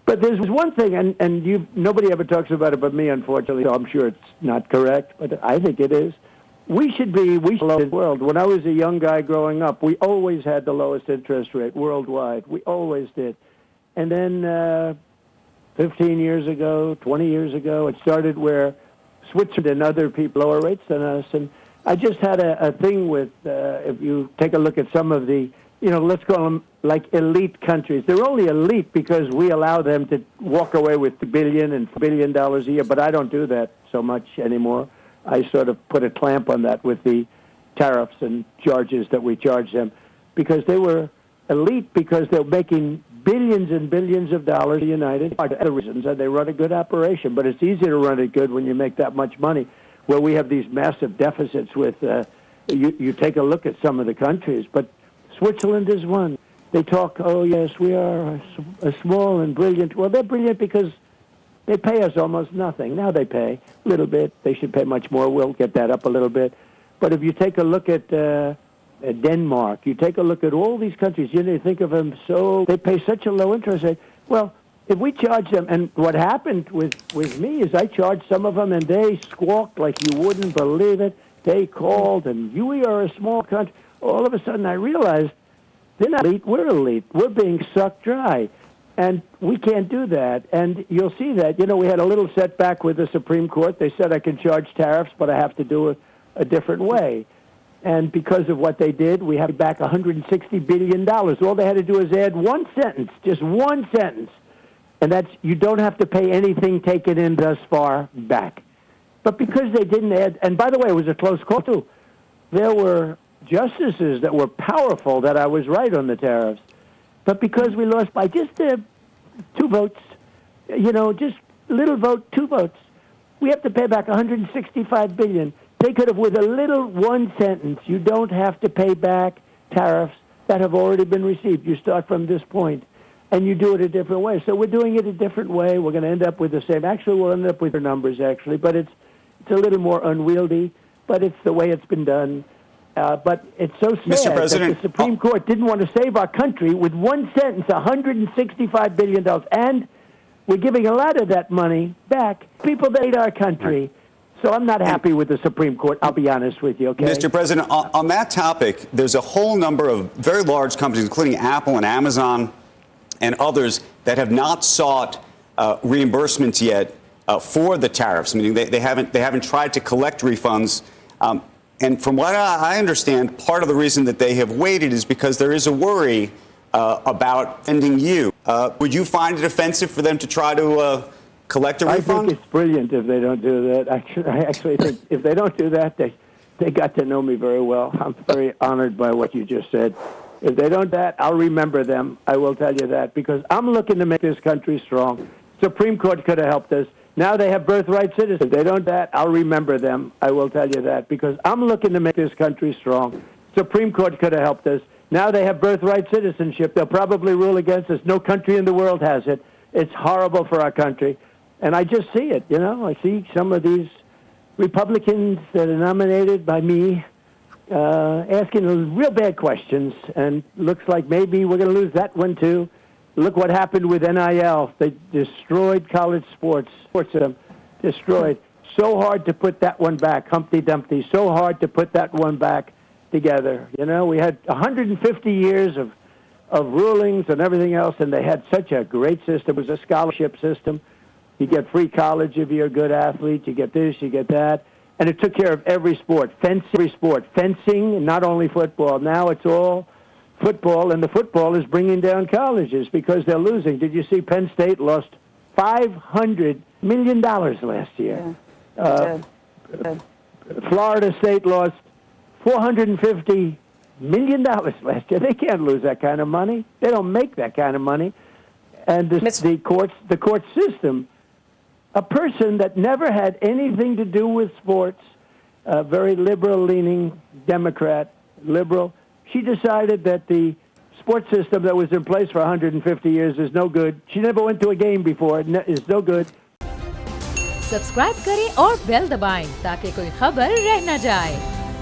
But there's one thing, and nobody ever talks about it but me, unfortunately, so I'm sure it's not correct, but I think it is. We should be the world. When I was a young guy growing up, we always had the lowest interest rate worldwide. We always did. And then 15 years ago, 20 years ago, it started where Switzerland and other people lower rates than us. And I just had a thing with, if you take a look at some of the, let's call them like elite countries. They're only elite because we allow them to walk away with $1 billion and $4 billion a year, but I don't do that so much anymore. I sort of put a clamp on that with the tariffs and charges that we charge them because they were elite because they're making billions and billions of dollars in the United States. Other reasons, and they run a good operation, but it's easier to run it good when you make that much money. Where we have these massive deficits with, you take a look at some of the countries, but Switzerland is one. They talk, oh yes, we are a small and brilliant. Well, they're brilliant because they pay us almost nothing. Now they pay a little bit. They should pay much more. We'll get that up a little bit. But if you take a look at Denmark, you take a look at all these countries, you think of them they pay such a low interest rate. Well, if we charge them, and what happened with me is I charged some of them, and they squawked like you wouldn't believe it. They called, and we are a small country. All of a sudden I realized they're not elite, we're elite. We're being sucked dry. And we can't do that. And you'll see that. We had a little setback with the Supreme Court. They said I can charge tariffs, but I have to do it a different way. And because of what they did, we have back $160 billion. All they had to do is add one sentence, just one sentence. And that's, you don't have to pay anything taken in thus far back. But because they didn't add, and by the way, it was a close call too. There were justices that were powerful that I was right on the tariffs. But because we lost by just 2 votes, just little vote, 2 votes, we have to pay back $165 billion. They could have, with a little one sentence, you don't have to pay back tariffs that have already been received. You start from this point, and you do it a different way. So we're doing it a different way. We're going to end up with the same. Actually, we'll end up with the numbers, actually, but it's a little more unwieldy, but it's the way it's been done. But it's so sad that the Supreme Court didn't want to save our country with one sentence, $165 billion. And we're giving a lot of that money back. People that hate our country. So I'm not happy with the Supreme Court, I'll be honest with you, okay? Mr. President, on that topic, there's a whole number of very large companies, including Apple and Amazon and others, that have not sought reimbursements yet for the tariffs, meaning they haven't tried to collect refunds. And from what I understand, part of the reason that they have waited is because there is a worry about offending you. Would you find it offensive for them to try to collect a refund? I think it's brilliant if they don't do that. I actually think if they don't do that, they got to know me very well. I'm very honored by what you just said. If they don't do that, I'll remember them. I will tell you that, because I'm looking to make this country strong. Supreme Court could have helped us. Now they have birthright citizens. If they don't do that, I'll remember them. I will tell you that, because I'm looking to make this country strong. Supreme Court could have helped us. Now they have birthright citizenship. They'll probably rule against us. No country in the world has it. It's horrible for our country. And I just see it, I see some of these Republicans that are nominated by me asking real bad questions, and looks like maybe we're going to lose that one too. Look what happened with NIL. They destroyed college sports. Destroyed. So hard to put that one back, Humpty Dumpty. So hard to put that one back together. We had 150 years of rulings and everything else, and they had such a great system. It was a scholarship system. You get free college if you're a good athlete. You get this, you get that. And it took care of every sport. Fencing, not only football. Now it's all football, and the football is bringing down colleges because they're losing. Did you see Penn State lost $500 million last year? Yeah. Florida State lost $450 million last year. They can't lose that kind of money. They don't make that kind of money. And the court system, a person that never had anything to do with sports, a very liberal-leaning Democrat, liberal, she decided that the sports system that was in place for 150 years is no good. She never went to a game before. It is no good. Subscribe करें और bell दबाएं ताकि कोई खबर रह न जाए।